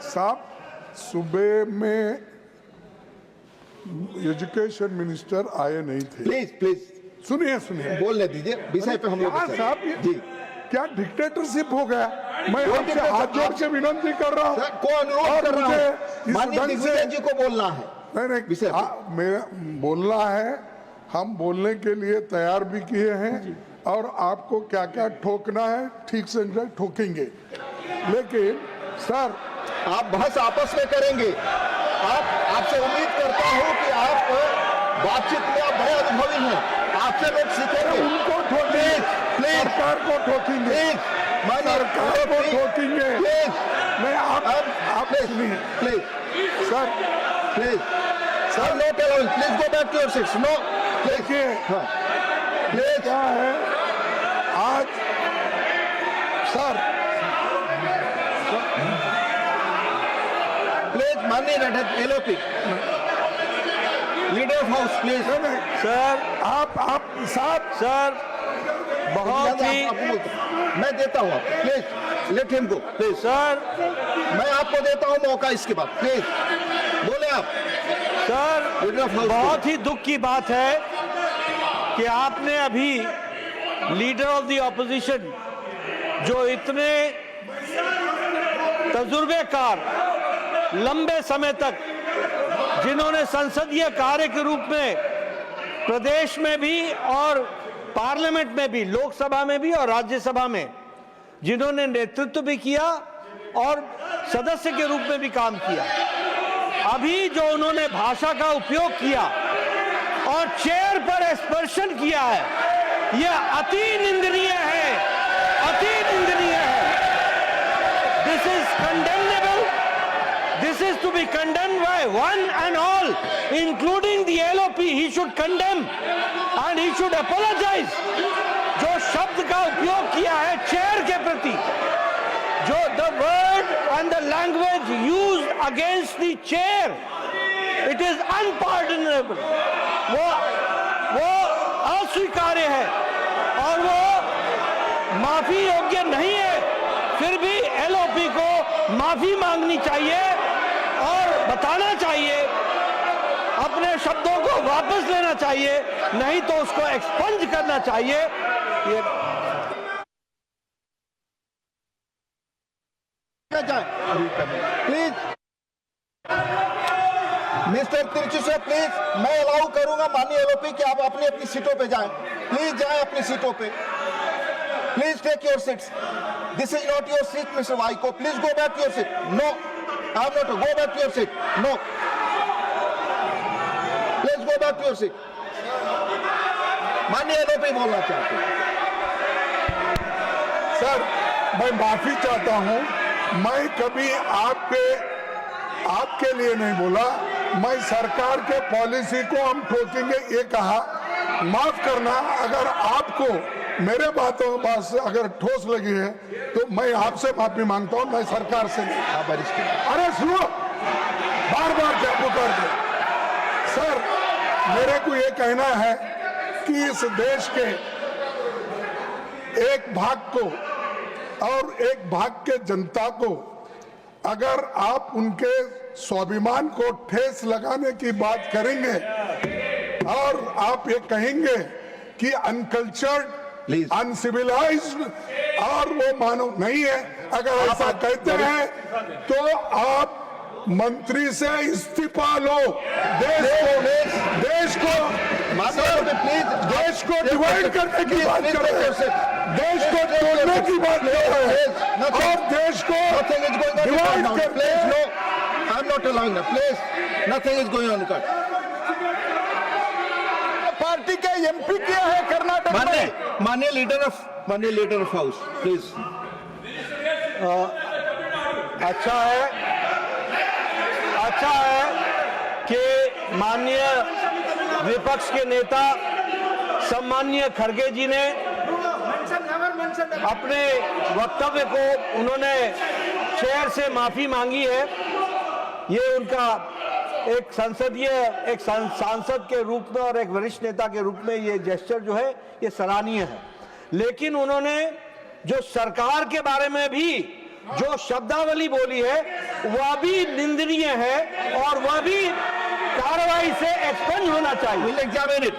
साहब, सुबह में एजुकेशन मिनिस्टर आए नहीं थे। प्लीज प्लीज सुनिए बोलने दीजिए, विषय पे हम लोग साहब, जी क्या डिक्टेटरशिप हो गया? मैं आपसे हाथ जोड़ के विनती कर रहा हूँ को अनुरोध कर रहा हूं, माननीय दिग्विजय जी को बोलना है। नहीं विषय मेरा बोलना है, हम बोलने के लिए तैयार भी किए हैं और आपको क्या क्या ठोकना है ठीक से ठोकेंगे, लेकिन सर आप बहस आपस में करेंगे। आपसे उम्मीद करता हूं कि आप बातचीत में आप बड़े अनुभवी हैं, आपसे लोग सीखेंगे। उनको ठोकेंगे, सरकार को ठोकेंगे, सरकार को ठोकेंगे। नहीं, आप सुनिए please sir, please sir, no tell, please go back to your seats. No देखिए प्लीज, क्या है आज सर, प्लीज माननीय LOP leader of house, please sir, आप साहब सर, बहुत ही मैं देता हूँ आपको, please let him go, please sir, मैं आपको देता हूँ मौका इसके बाद, प्लीज बोले आप। सर, लीडर ऑफ हाउस, बहुत ही दुख की बात है कि आपने अभी लीडर ऑफ द ऑपोजिशन, जो इतने तजुर्बेकार, लंबे समय तक जिन्होंने संसदीय कार्य के रूप में प्रदेश में भी और पार्लियामेंट में भी, लोकसभा में भी और राज्यसभा में जिन्होंने नेतृत्व भी किया और सदस्य के रूप में भी काम किया, अभी जो उन्होंने भाषा का उपयोग किया और चेयर पर स्पर्शन किया है, यह अति निंदनीय है, अति निंदनीय है। This is condemnable, this is to be condemned by one and all, including the LOP. He should condemn and he should apologise. जो शब्द का उपयोग किया है चेयर के प्रति, जो the word and the language used against the chair, it is unpardonable. वो अस्वीकार्य है और वो माफी योग्य नहीं है। फिर भी एलओपी को माफी मांगनी चाहिए और बताना चाहिए, अपने शब्दों को वापस लेना चाहिए, नहीं तो उसको एक्सपंज करना चाहिए। ये प्लीज मिस्टर तिरचुसे, प्लीज मैं अलाउ करूंगा माननीय एलओपी कि आप अपनी अपनी सीटों पे जाएं। प्लीज जाएं अपनी सीटों पे। Please take your seats. This is not your seat mister Vaiko, please go back to your seat. No, I am not, go back to your seat. No, please go back to your seat. माननीय LOP बोलना चाहते हैं। Sir, मैं माफी चाहता हूं, मैं कभी आपके लिए नहीं बोला, मैं सरकार के पॉलिसी को हम ठोकेंगे ये कहा। माफ करना, अगर आपको मेरे बातों से अगर ठोस लगी है तो मैं आपसे माफी मांगता हूं, मैं सरकार से नहीं। अरे सुनो, बार बार क्या पुकार दे। सर, मेरे को ये कहना है कि इस देश के एक भाग को और एक भाग के जनता को अगर आप उनके स्वाभिमान को ठेस लगाने की बात करेंगे और आप ये कहेंगे कि अनकल्चर्ड, अनसिविलाइज्ड और वो मानव नहीं है, अगर ऐसा कहते हैं तो आप मंत्री से इस्तीफा लो। देश को डिवाइड करने की बात कर रहे हैं, देश को तोड़ने की बात कर रहे हैं और देश को डिवाइड करते हैं। आई am not allowing that, please, nothing is going on. Party का एमपी क्या है कर्नाटक में? माननीय लीडर ऑफ हाउस, प्लीज। अच्छा है कि माननीय विपक्ष के नेता सम्माननीय खड़गे जी ने अपने वक्तव्य को, उन्होंने चेयर से माफी मांगी है। ये उनका एक सांसद के रूप में और एक वरिष्ठ नेता के रूप में ये जेस्चर जो है ये सराहनीय है। लेकिन उन्होंने जो सरकार के बारे में भी जो शब्दावली बोली है वह भी निंदनीय है और वह भी कार्रवाई से एक्सपंज होना चाहिए। We'll examine it.